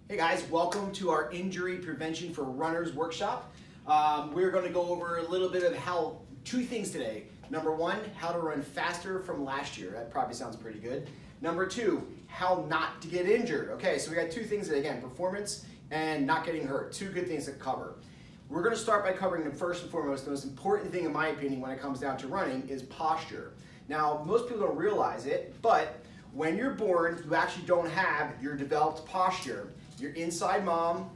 Hey guys, welcome to our injury prevention for runners workshop. We're going to go over a little bit of two things today. Number one, how to run faster from last year. That probably sounds pretty good. Number two, how not to get injured. Okay, so we got two things today. Again, performance and not getting hurt. Two good things to cover. We're going to start by covering the first and foremost, the most important thing in my opinion when it comes down to running is posture. Now, most people don't realize it, but when you're born, you actually don't have your developed posture. You're inside mom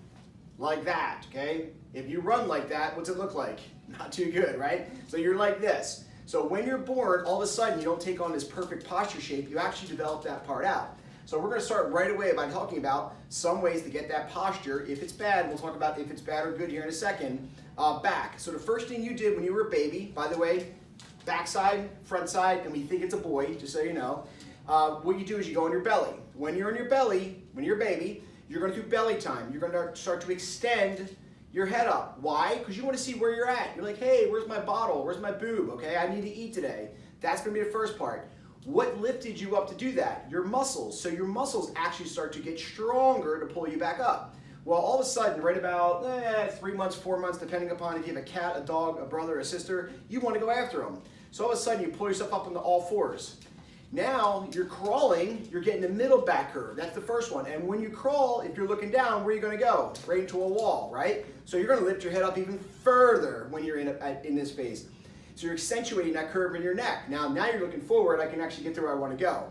like that, okay? If you run like that, what's it look like? Not too good, right? So you're like this. So when you're born, all of a sudden you don't take on this perfect posture shape, you actually develop that part out. So we're gonna start right away by talking about some ways to get that posture. If it's bad, we'll talk about if it's bad or good here in a second, back. So the first thing you did when you were a baby, by the way, backside, front side, and we think it's a boy, just so you know, what you do is you go on your belly. When you're on your belly, when you're a baby, you're going to do belly time. You're going to start to extend your head up. Why? Because you want to see where you're at. You're like, hey, where's my bottle? Where's my boob? Okay, I need to eat today. That's going to be the first part. What lifted you up to do that? Your muscles. So your muscles actually start to get stronger to pull you back up. Well, all of a sudden, right about 3 months, 4 months, depending upon if you have a cat, a dog, a brother, a sister, you want to go after them. So all of a sudden, you pull yourself up into all fours. Now you're crawling, you're getting the middle back curve. That's the first one. And when you crawl, if you're looking down, where are you going to go? Right into a wall, right? So you're going to lift your head up even further when you're in this phase. So you're accentuating that curve in your neck. Now you're looking forward, I can actually get to where I want to go.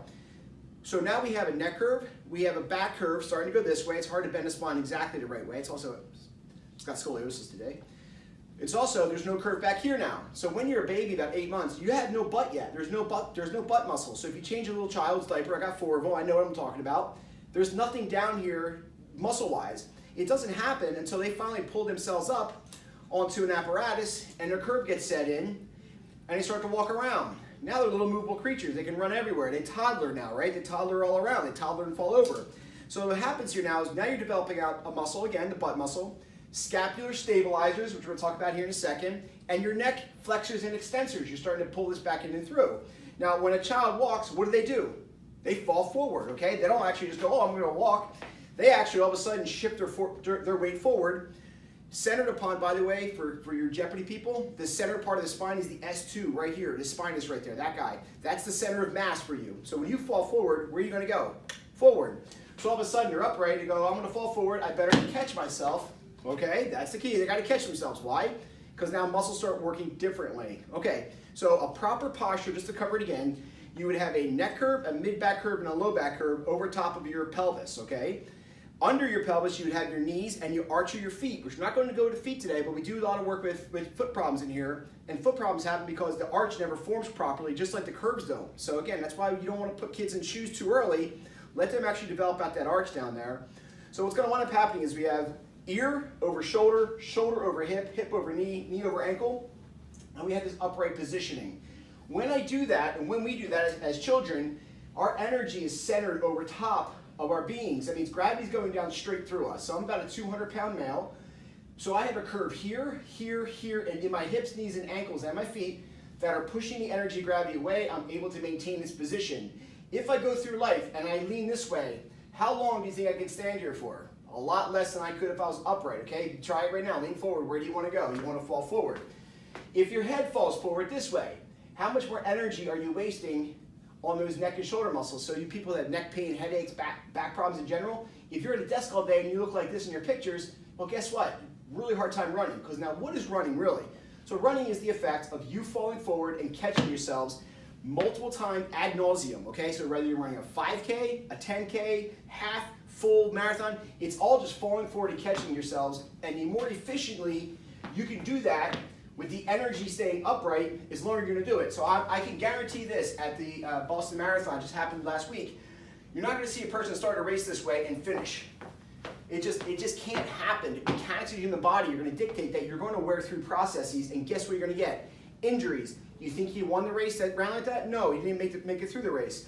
So now we have a neck curve, we have a back curve starting to go this way. It's hard to bend the spine exactly the right way. It's got scoliosis today. It's also, there's no curve back here now. So when you're a baby, about 8 months, you have no butt yet. There's no butt muscle. So if you change a little child's diaper, I got 4 of them, I know what I'm talking about. There's nothing down here muscle-wise. It doesn't happen until they finally pull themselves up onto an apparatus and their curve gets set in and they start to walk around. Now they're little movable creatures. They can run everywhere. They toddler now, right? They toddler all around. They toddler and fall over. So what happens here now is now you're developing out a muscle, again, the butt muscle, scapular stabilizers, which we're going to talk about here in a second, and your neck flexors and extensors. You're starting to pull this back in and through. Now, when a child walks, what do? They fall forward, okay? They don't actually just go, oh, I'm going to walk. They actually all of a sudden shift their weight forward. Centered upon, by the way, for your Jeopardy people, the center part of the spine is the S2 right here. The spine is right there, that guy. That's the center of mass for you. So when you fall forward, where are you going to go? Forward. So all of a sudden you're upright, you go, I'm going to fall forward, I better catch myself. Okay, that's the key. They got to catch themselves. Why? Because now muscles start working differently. Okay, so a proper posture, just to cover it again, you would have a neck curve, a mid-back curve, and a low-back curve over top of your pelvis, okay? Under your pelvis, you would have your knees and you arch your feet, which we're not going to go to feet today, but we do a lot of work with foot problems in here. And foot problems happen because the arch never forms properly, just like the curves don't. So again, that's why you don't want to put kids in shoes too early. Let them actually develop out that arch down there. So what's going to wind up happening is we have ear over shoulder, shoulder over hip, hip over knee, knee over ankle, and we have this upright positioning. When I do that, and when we do that as children, our energy is centered over top of our beings. That means gravity's going down straight through us. So I'm about a 200-pound male, so I have a curve here, here, here, and in my hips, knees, and ankles, and my feet that are pushing the energy gravity away. I'm able to maintain this position. If I go through life and I lean this way, how long do you think I could stand here for? A lot less than I could if I was upright, okay? Try it right now, lean forward. Where do you want to go? You want to fall forward. If your head falls forward this way, how much more energy are you wasting on those neck and shoulder muscles? So you people that have neck pain, headaches, back problems in general, if you're at a desk all day and you look like this in your pictures, well, guess what? Really hard time running, because now what is running really? So running is the effect of you falling forward and catching yourselves multiple times ad nauseum, okay? So whether you're running a 5K, a 10K, half, full marathon, it's all just falling forward and catching yourselves, and the more efficiently you can do that with the energy staying upright, is longer you're going to do it. So I can guarantee this at the Boston Marathon, just happened last week. You're not going to see a person start a race this way and finish. It just can't happen. The mechanics of the human body are going to dictate that you're going to wear through processes, and guess what you're going to get? Injuries. You think he won the race that ran like that? No, he didn't make it through the race.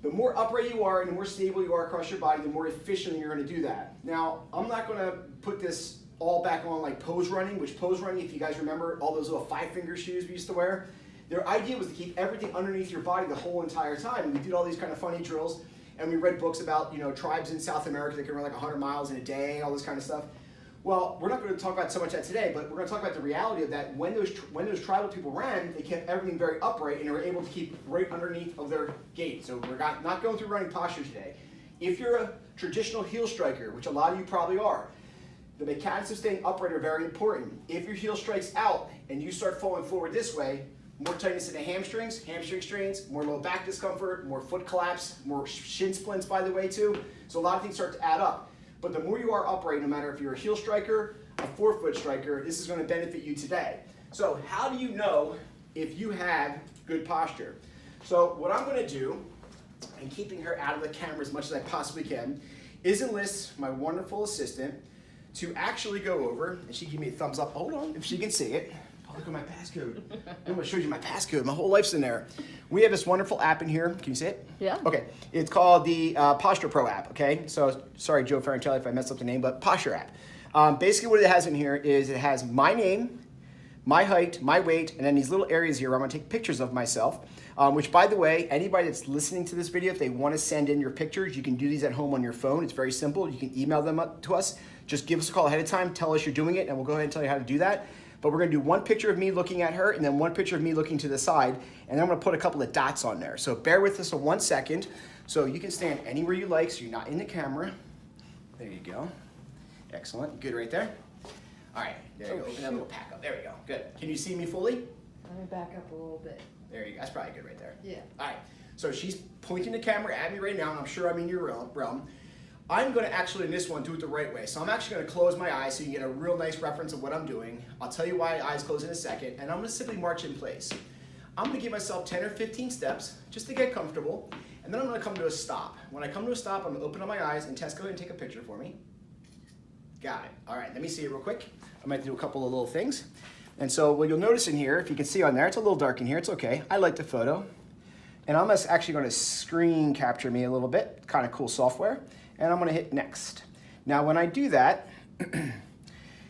The more upright you are and the more stable you are across your body, the more efficiently you're going to do that. Now, I'm not going to put this all back on like pose running, which pose running, if you guys remember all those little 5-finger shoes we used to wear, their idea was to keep everything underneath your body the whole entire time. And we did all these kind of funny drills. and we read books about, you know, tribes in South America that can run like 100 miles in a day, all this kind of stuff. Well, we're not going to talk about so much that today, but we're going to talk about the reality of that when those tribal people ran, they kept everything very upright and they were able to keep right underneath of their gait. So we're not going through running posture today. If you're a traditional heel striker, which a lot of you probably are, the mechanics of staying upright are very important. If your heel strikes out and you start falling forward this way, more tightness in the hamstrings, hamstring strains, more low back discomfort, more foot collapse, more shin splints, by the way, too. So a lot of things start to add up. But the more you are upright, no matter if you're a heel striker, a forefoot striker, this is going to benefit you today. So how do you know if you have good posture? So what I'm going to do, and keeping her out of the camera as much as I possibly can, is enlist my wonderful assistant to actually go over, and she gave me a thumbs up. Hold on, if she can see it. Oh, look at my passcode. I'm going to show you my passcode. My whole life's in there. We have this wonderful app in here. Can you see it? Yeah. Okay. It's called the Posture Pro app, okay? So, sorry, Joe Ferrantelli, if I messed up the name, but Posture app. Basically what it has in here is it has my name, my height, my weight, and then these little areas here where I'm going to take pictures of myself, which, by the way, anybody that's listening to this video, if they want to send in your pictures, you can do these at home on your phone. It's very simple. You can email them up to us. Just give us a call ahead of time, tell us you're doing it, and we'll go ahead and tell you how to do that. But we're going to do one picture of me looking at her and then one picture of me looking to the side, and then I'm going to put a couple of dots on there. So bear with us for 1 second. So you can stand anywhere you like so you're not in the camera. There you go. Excellent. Good right there. All right. There you go. Open that little pack up. There we go. Good. Can you see me fully? Let me back up a little bit. There you go. That's probably good right there. Yeah. All right. So she's pointing the camera at me right now, and I'm sure I'm in your realm. I'm going to actually, in this one, do it the right way. So I'm actually going to close my eyes so you can get a real nice reference of what I'm doing. I'll tell you why eyes close in a second, and I'm going to simply march in place. I'm going to give myself 10 or 15 steps just to get comfortable, and then I'm going to come to a stop. When I come to a stop, I'm going to open up my eyes, and Tess, go ahead and take a picture for me. Got it. All right, let me see it real quick. I might do a couple of little things. And so what you'll notice in here, if you can see on there, it's a little dark in here. It's okay. I like the photo. And I'm actually going to screen capture me a little bit. Kind of cool software. And I'm going to hit next. Now when I do that,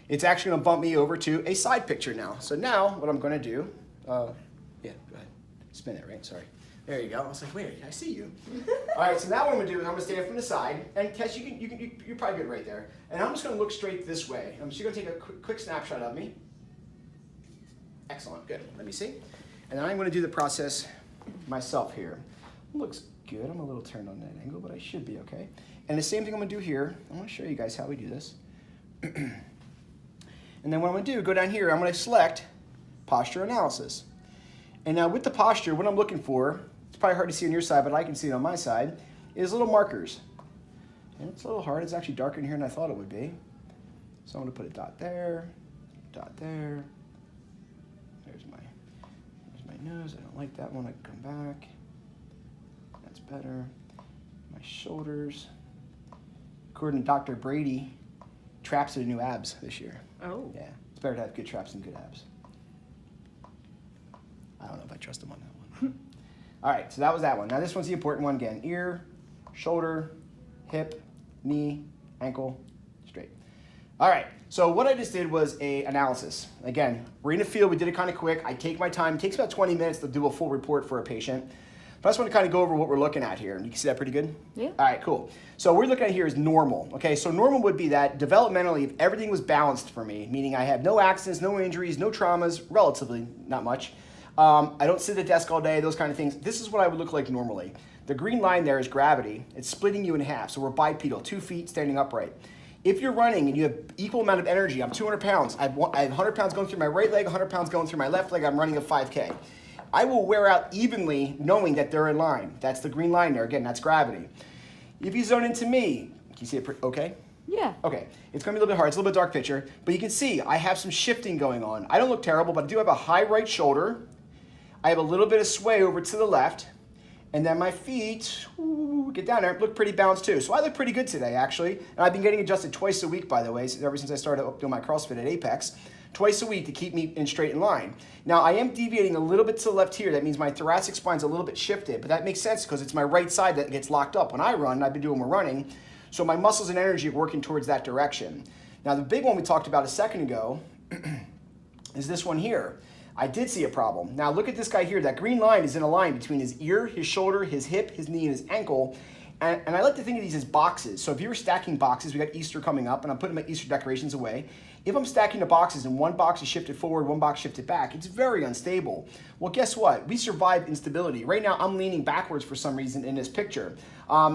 it's actually going to bump me over to a side picture now. So now what I'm going to do, yeah, go ahead. Spin it, right? Sorry. There you go. I was like, wait, I see you. All right, so now what I'm going to do is I'm going to stand from the side. And Tess, you're probably good right there. And I'm just going to look straight this way. I'm just going to take a quick snapshot of me. Excellent. Good. Let me see. And then I'm going to do the process myself here. Looks good. I'm a little turned on that angle, but I should be okay. And the same thing I'm going to do here. I'm going to show you guys how we do this. And then what I'm going to do, go down here, I'm going to select posture analysis. And now with the posture, what I'm looking for, it's probably hard to see on your side, but I can see it on my side, is little markers. And it's a little hard. It's actually darker in here than I thought it would be. So I'm going to put a dot there, dot there. There's my nose. I don't like that one. I can come back. That's better. My shoulders. According to Dr. Brady, traps are the new abs this year. Oh. Yeah, it's better to have good traps than good abs. I don't know if I trust him on that one. All right, so that was that one. Now this one's the important one again. Ear, shoulder, hip, knee, ankle, straight. All right, so what I just did was a analysis. Again, we're in the field, we did it kind of quick. I take my time. It takes about 20 minutes to do a full report for a patient. But I just want to kind of go over what we're looking at here. You can see that pretty good? Yeah. All right, cool. So what we're looking at here is normal. Okay, so normal would be that developmentally, if everything was balanced for me, meaning I have no accidents, no injuries, no traumas, relatively not much. I don't sit at the desk all day, those kind of things. This is what I would look like normally. The green line there is gravity. It's splitting you in half. So we're bipedal, 2 feet standing upright. If you're running and you have equal amount of energy, I'm 200 pounds. I have 100 pounds going through my right leg, 100 pounds going through my left leg. I'm running a 5K. I will wear out evenly knowing that they're in line. That's the green line there. Again, that's gravity. If you zone into me, can you see it okay? Yeah. Okay, it's gonna be a little bit hard. It's a little bit dark picture, but you can see I have some shifting going on. I don't look terrible, but I do have a high right shoulder. I have a little bit of sway over to the left, and then my feet, get down there, look pretty balanced too. So I look pretty good today, actually. And I've been getting adjusted twice a week, by the way, ever since I started doing my CrossFit at Apex. Twice a week to keep me in straight in line. Now, I am deviating a little bit to the left here. That means my thoracic spine's a little bit shifted, but that makes sense because it's my right side that gets locked up when I run. I've been doing more running, so my muscles and energy are working towards that direction. Now, the big one we talked about a second ago is this one here. I did see a problem. Now, look at this guy here. That green line is in a line between his ear, his shoulder, his hip, his knee, and his ankle. And I like to think of these as boxes. So if you were stacking boxes, we got Easter coming up, and I'm putting my Easter decorations away. If I'm stacking the boxes and one box is shifted forward, one box shifted back, it's very unstable. Well, guess what? We survive instability. Right now, I'm leaning backwards for some reason in this picture,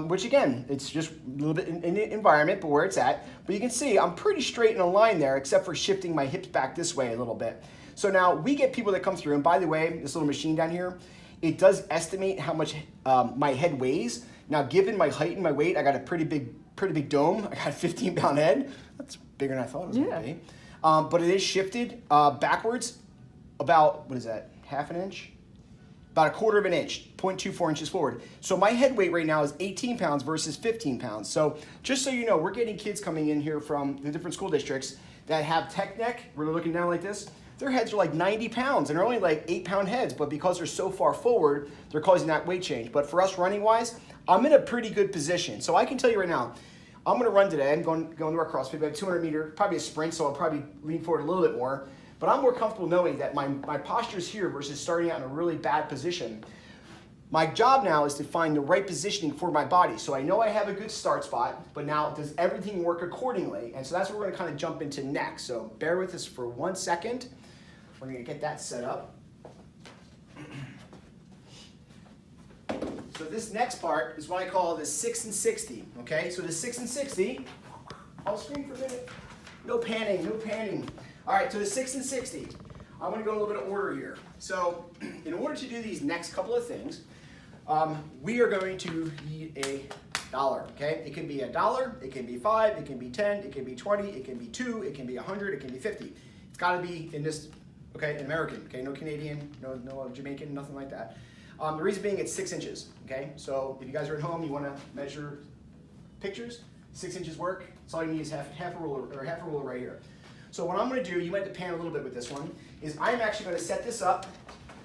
which again, it's just a little bit in the environment, but where it's at. But you can see I'm pretty straight in a line there, except for shifting my hips back this way a little bit. So now we get people that come through, and by the way, this little machine down here, it does estimate how much my head weighs. Now, given my height and my weight, I got a pretty big dome. I got a 15-pound head. That's bigger than I thought it was going to be. But it is shifted backwards about, what is that, half an inch? About a quarter of an inch, 0.24 inches forward. So my head weight right now is 18 pounds versus 15 pounds. So just so you know, we're getting kids coming in here from the different school districts that have tech neck, where they're looking down like this. Their heads are like 90 pounds and they're only like 8-pound heads, but because they're so far forward, they're causing that weight change. But for us running wise, I'm in a pretty good position. So I can tell you right now, I'm gonna run today. I'm going to our CrossFit. We have 200 meter, probably a sprint, so I'll probably lean forward a little bit more. But I'm more comfortable knowing that my posture is here versus starting out in a really bad position. My job now is to find the right positioning for my body. So I know I have a good start spot, but now does everything work accordingly? And so that's what we're gonna kind of jump into next. So bear with us for 1 second. We're gonna get that set up. So this next part is what I call the 6 and 60, okay? So the 6 and 60, I'll scream for a minute. No panning, no panning. All right, so the 6 and 60. I'm gonna go in a little bit of order here. So in order to do these next couple of things, we are going to need a dollar, okay? It can be $1, it can be 5, it can be 10, it can be 20, it can be 2, it can be 100, it can be 50. It's gotta be in this, okay, in American, okay? No Canadian, no Jamaican, nothing like that. The reason being it's 6 inches, okay? So if you guys are at home, you wanna measure pictures, 6 inches work. That's all you need is half a ruler right here. So what I'm gonna do, you might have to pan a little bit with this one, is I'm actually gonna set this up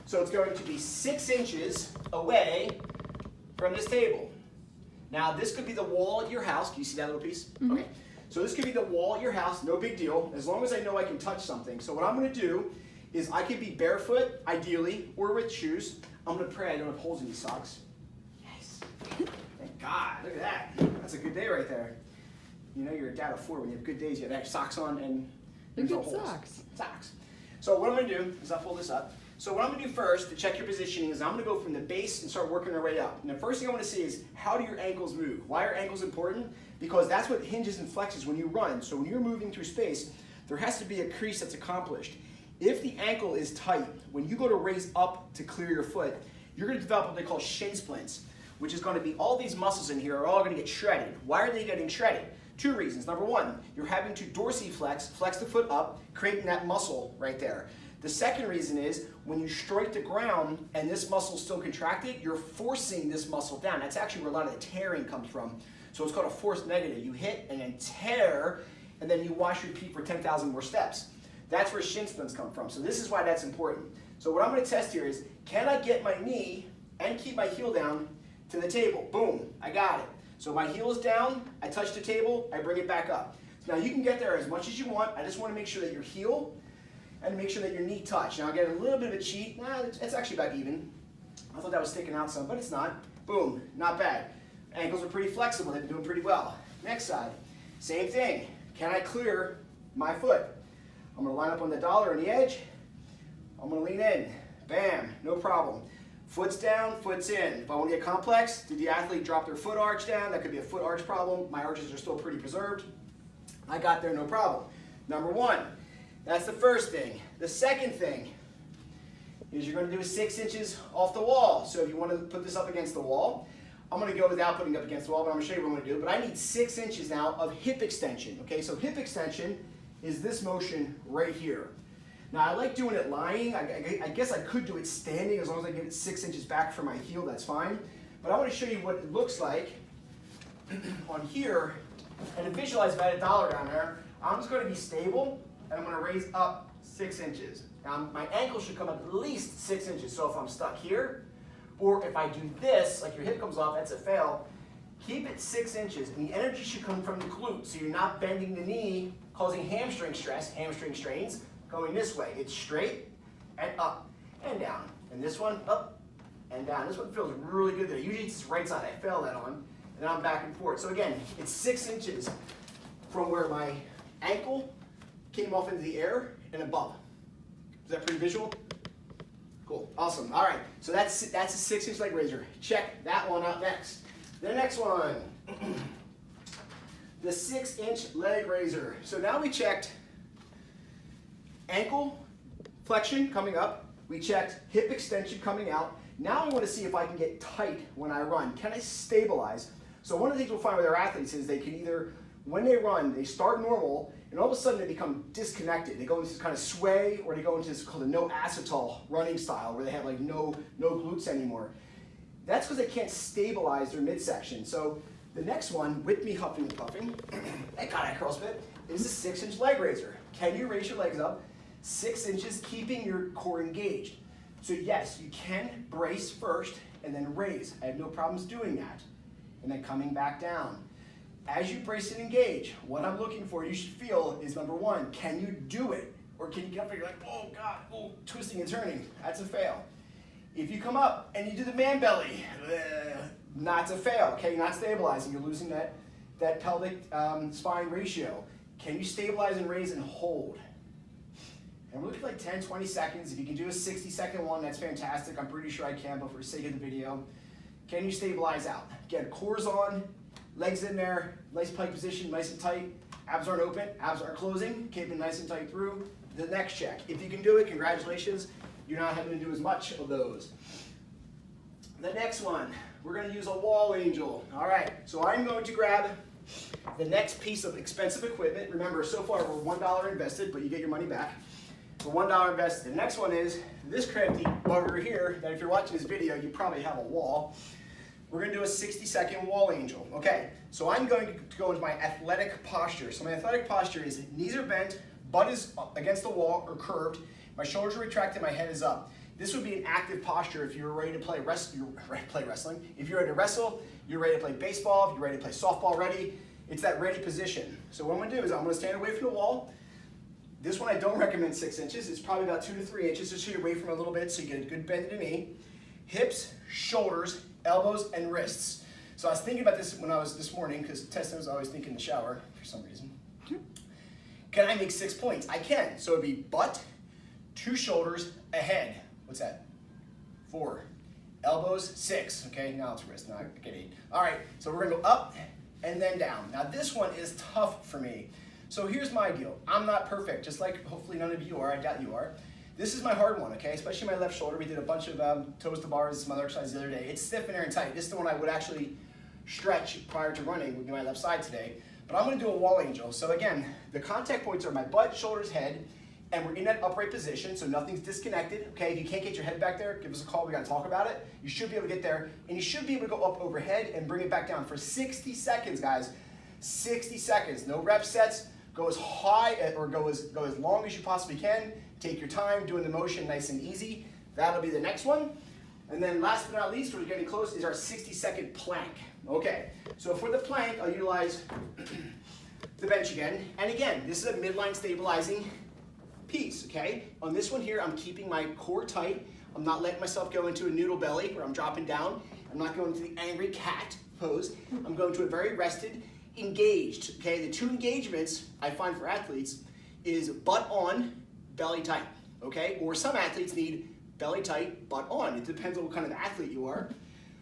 so it's going to be 6 inches away from this table. Now this could be the wall at your house. Can you see that little piece? Mm-hmm. Okay. So this could be the wall at your house, no big deal, as long as I know I can touch something. So what I'm gonna do is I could be barefoot, ideally, or with shoes. I'm gonna pray I don't have holes in these socks. Yes. Thank God, look at that. That's a good day right there. You know you're a dad of 4 when you have good days, you have socks on and they're good holes. socks. Socks. So what I'm gonna do is I'll pull this up. So what I'm gonna do first to check your positioning is I'm gonna go from the base and start working our way up. And the first thing I wanna see is how do your ankles move? Why are ankles important? Because that's what hinges and flexes when you run. So when you're moving through space, there has to be a crease that's accomplished. If the ankle is tight, when you go to raise up to clear your foot, you're gonna develop what they call shin splints, which is gonna be all these muscles in here are all gonna get shredded. Why are they getting shredded? 2 reasons. Number 1, you're having to dorsiflex, flex the foot up, creating that muscle right there. The second reason is when you strike the ground and this muscle is still contracted, you're forcing this muscle down. That's actually where a lot of the tearing comes from. So it's called a force negative. You hit and then tear, and then you wash your feet for 10,000 more steps. That's where shin splints come from. So this is why that's important. So what I'm gonna test here is, can I get my knee and keep my heel down to the table? Boom, I got it. So my heel is down, I touch the table, I bring it back up. So now you can get there as much as you want. I just wanna make sure that your heel and make sure that your knee touch. Now I get a little bit of a cheat. Nah, it's actually about even. I thought that was sticking out some, but it's not. Boom, not bad. Ankles are pretty flexible, they've been doing pretty well. Next side, same thing. Can I clear my foot? I'm gonna line up on the dollar on the edge. I'm gonna lean in, bam, no problem. Foot's down, foot's in. If I wanna get complex, did the athlete drop their foot arch down? That could be a foot arch problem. My arches are still pretty preserved. I got there, no problem. Number 1, that's the first thing. The second thing is you're gonna do 6 inches off the wall. So if you wanna put this up against the wall, I'm gonna go without putting it up against the wall, but I'm gonna show you what I'm gonna do. But I need 6 inches now of hip extension, okay? So hip extension is this motion right here. Now I like doing it lying. I guess I could do it standing as long as I get it 6 inches back from my heel, that's fine. But I wanna show you what it looks like on here, and to visualize if I had a dollar down there, I'm just gonna be stable, and I'm gonna raise up 6 inches. Now my ankle should come up at least 6 inches, so if I'm stuck here, or if I do this, like your hip comes off, that's a fail, keep it 6 inches, and the energy should come from the glute, so you're not bending the knee, causing hamstring stress, hamstring strains, going this way. It's straight, and up, and down. And this one, up, and down. This one feels really good there. Usually it's this right side, I fail that on. and I'm back and forth. So again, it's 6 inches from where my ankle came off into the air and above. Is that pretty visual? Cool, awesome. All right, so that's a 6-inch leg raiser. Check that one out next. The next one, the 6-inch leg raiser. So now we checked ankle flexion coming up. We checked hip extension coming out. Now I want to see if I can get tight when I run. Can I stabilize? So one of the things we'll find with our athletes is they can either, when they run, they start normal, and all of a sudden they become disconnected. They go into this kind of sway, or they go into this called a no acetol running style, where they have like no glutes anymore. That's because they can't stabilize their midsection. So the next one, with me huffing and puffing, thank God I CrossFit, is a 6-inch leg raiser. Can you raise your legs up 6 inches, keeping your core engaged? So yes, you can brace first and then raise. I have no problems doing that. And then coming back down. As you brace and engage, what I'm looking for, you should feel, is number one, can you do it? Or can you get up and you're like, oh God, oh, twisting and turning. That's a fail. If you come up and you do the man belly, that's a fail. Okay, you're not stabilizing. You're losing that pelvic spine ratio. Can you stabilize and raise and hold? And we're looking at like 10, 20 seconds. If you can do a 60-second one, that's fantastic. I'm pretty sure I can, but for the sake of the video, can you stabilize out? Again, core's on, legs in there, nice plank position, nice and tight. Abs aren't open, abs aren't closing, keeping nice and tight through. The next check. If you can do it, congratulations. You're not having to do as much of those. The next one, we're going to use a wall angel. All right, so I'm going to grab the next piece of expensive equipment. Remember, so far we're $1 invested, but you get your money back. For $1 invested. The next one is this crafty bugger here, that if you're watching this video, you probably have a wall. We're going to do a 60-second wall angel. Okay, so I'm going to go into my athletic posture. So my athletic posture is knees are bent, butt is against the wall or curved, my shoulders are retracted, my head is up. This would be an active posture if you're ready to play wrestling. If you're ready to wrestle, you're ready to play baseball, if you're ready to play softball ready, it's that ready position. So what I'm going to do is I'm going to stand away from the wall. This one I don't recommend 6 inches. It's probably about 2 to 3 inches, just so you're away from it a little bit so you get a good bend in the knee. Hips, shoulders, elbows, and wrists. So I was thinking about this when I was this morning, because Tessa was always thinking in the shower for some reason. Can I make 6 points? I can. So it'd be butt, 2 shoulders, a head. What's that? 4. Elbows, 6. Okay, now it's wrist. Now I get 8. All right, so we're gonna go up and then down. Now this one is tough for me. So here's my deal. I'm not perfect, just like hopefully none of you are. I doubt you are. This is my hard one, okay? Especially my left shoulder. We did a bunch of toes to bars, some other exercises the other day. It's stiff in there and tight. This is the one I would actually stretch prior to running with my left side today. But I'm gonna do a wall angel. So again, the contact points are my butt, shoulders, head, and we're in that upright position, so nothing's disconnected, okay? If you can't get your head back there, give us a call, we gotta talk about it. You should be able to get there, and you should be able to go up overhead and bring it back down for 60 seconds, guys. 60 seconds, no rep sets. Go as high or go as long as you possibly can. Take your time doing the motion nice and easy. That'll be the next one. And then last but not least, we're getting close, is our 60-second plank. Okay, so for the plank, I'll utilize the bench again. And again, this is a midline stabilizing piece, okay? On this one here, I'm keeping my core tight. I'm not letting myself go into a noodle belly where I'm dropping down. I'm not going to the angry cat pose. I'm going to a very rested, engaged, okay? The 2 engagements I find for athletes is butt on, belly tight, okay? Or some athletes need belly tight, butt on. It depends on what kind of athlete you are.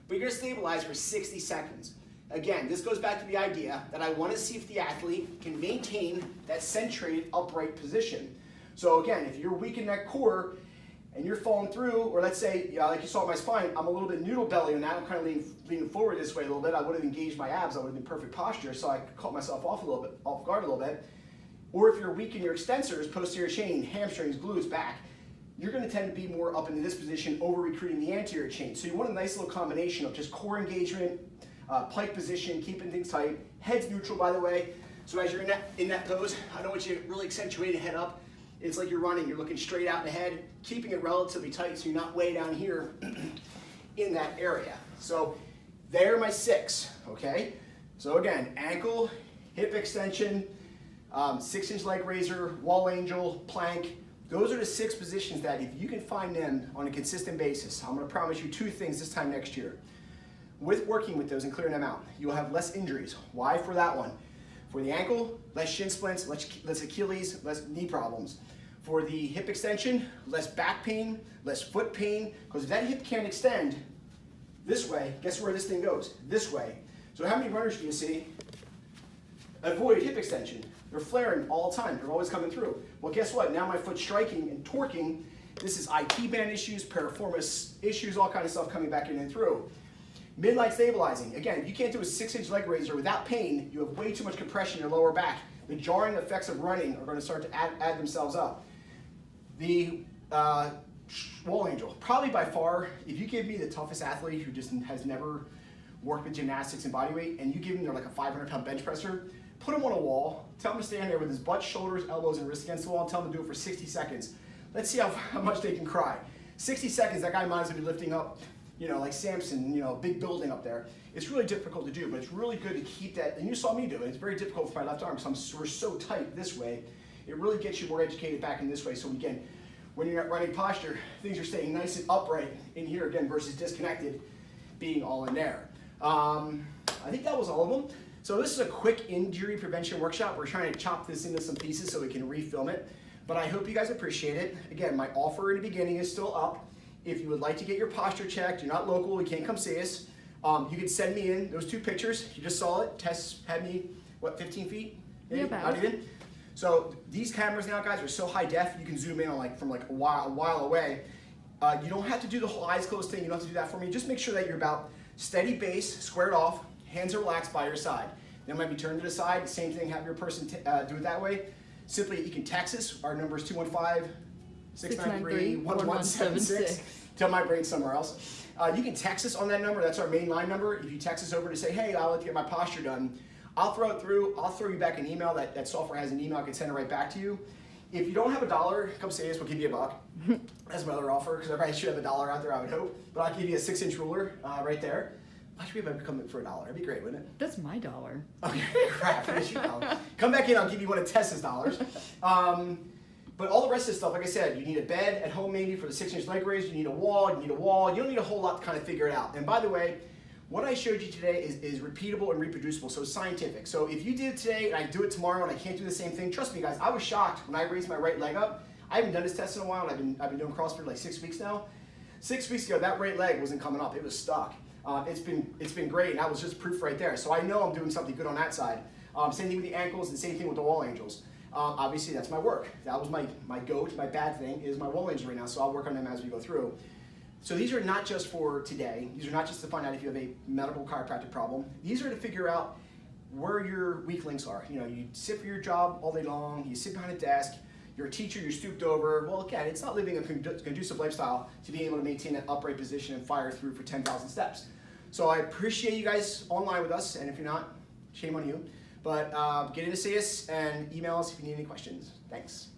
But you're gonna stabilize for 60 seconds. Again, this goes back to the idea that I wanna see if the athlete can maintain that centrated upright position. So again, if you're weak in that core and you're falling through, or let's say, like you saw my spine, I'm a little bit noodle belly, and now I'm kind of leaning forward this way a little bit. I would have engaged my abs, I would have been perfect posture, so I caught myself off guard a little bit. Or if you're weak in your extensors, posterior chain, hamstrings, glutes, back, you're going to tend to be more up into this position, over recruiting the anterior chain. So you want a nice little combination of just core engagement, plank position, keeping things tight. Head's neutral, by the way. So as you're in that pose, I don't want you to really accentuate the head up. It's like you're running, you're looking straight out in the head, keeping it relatively tight so you're not way down here in that area. So there are my 6, okay? So again, ankle, hip extension, 6-inch leg raiser, wall angel, plank. Those are the 6 positions that if you can find them on a consistent basis, I'm gonna promise you 2 things this time next year. with working with those and clearing them out, you will have less injuries. Why for that one? For the ankle, less shin splints, less Achilles, less knee problems. For the hip extension, less back pain, less foot pain, because if that hip can't extend this way, guess where this thing goes? This way. So how many runners do you see avoid hip extension? They're flaring all the time. They're always coming through. Well, guess what? Now my foot's striking and torquing. This is IT band issues, piriformis issues, all kind of stuff coming back in and through. Midline stabilizing. Again, if you can't do a 6-inch leg raiser without pain, you have way too much compression in your lower back. The jarring effects of running are going to start to add themselves up. The wall angel, probably by far, if you give me the toughest athlete who just has never worked with gymnastics and body weight, and you give him like a 500-pound bench presser, put him on a wall, tell him to stand there with his butt, shoulders, elbows, and wrists against the wall, and tell him to do it for 60 seconds. Let's see how much they can cry. 60 seconds, that guy might as well be lifting up, like Samson, a big building up there. It's really difficult to do, but it's really good to keep that, and you saw me do it. It's very difficult for my left arm, because we're so tight this way. It really gets you more educated back in this way, so again, when you're at running posture, things are staying nice and upright in here again versus disconnected, being all in there. I think that was all of them. So this is a quick injury prevention workshop. We're trying to chop this into some pieces so we can refilm it, but I hope you guys appreciate it. Again, my offer in the beginning is still up. If you would like to get your posture checked, you're not local, you can't come see us, you can send me in those 2 pictures. You just saw it. Tess had me, 15 feet? Yeah, about. Not even. So these cameras now, guys, are so high def, you can zoom in on from a while away. You don't have to do the whole eyes closed thing. You don't have to do that for me. Just make sure that you're about steady base, squared off, hands are relaxed by your side. They might be turned to the side. Same thing, have your person do it that way. Simply, you can text us. Our number is 215-693-1176. Tell my brain somewhere else. You can text us on that number. That's our main line number. If you text us over to say, hey, I'd like to get my posture done, I'll throw it through. I'll throw you back an email. That software has an email. I can send it right back to you. If you don't have $1, come see us. We'll give you $1. That's my other offer, because everybody should have $1 out there, I would hope. But I'll give you a 6-inch ruler right there. Why should we have come in for $1? That'd be great, wouldn't it? That's my $1. Okay, crap. It's your $1. Come back in. I'll give you one of Tessa's dollars. But all the rest of the stuff, like I said, you need a bed at home maybe for the 6-inch leg raise. You need a wall. You don't need a whole lot to kind of figure it out. And by the way, what I showed you today is repeatable and reproducible, so scientific. So if you did it today and I do it tomorrow and I can't do the same thing, trust me, guys, I was shocked when I raised my right leg up. I haven't done this test in a while, and I've been doing CrossFit for like 6 weeks now. 6 weeks ago, that right leg wasn't coming up. It was stuck. It's been great, and that was just proof right there. So I know I'm doing something good on that side. Same thing with the ankles, and same thing with the wall angels. Obviously, that's my work. That was my goat, my bad thing, is my wall angels right now, so I'll work on them as we go through. So these are not just for today. These are not just to find out if you have a medical chiropractic problem. These are to figure out where your weak links are. You sit for your job all day long, you sit behind a desk, you're a teacher, you're stooped over. Well, again, it's not living a conducive lifestyle to be able to maintain that upright position and fire through for 10,000 steps. So I appreciate you guys online with us, and if you're not, shame on you. But get in to see us and email us if you need any questions. Thanks.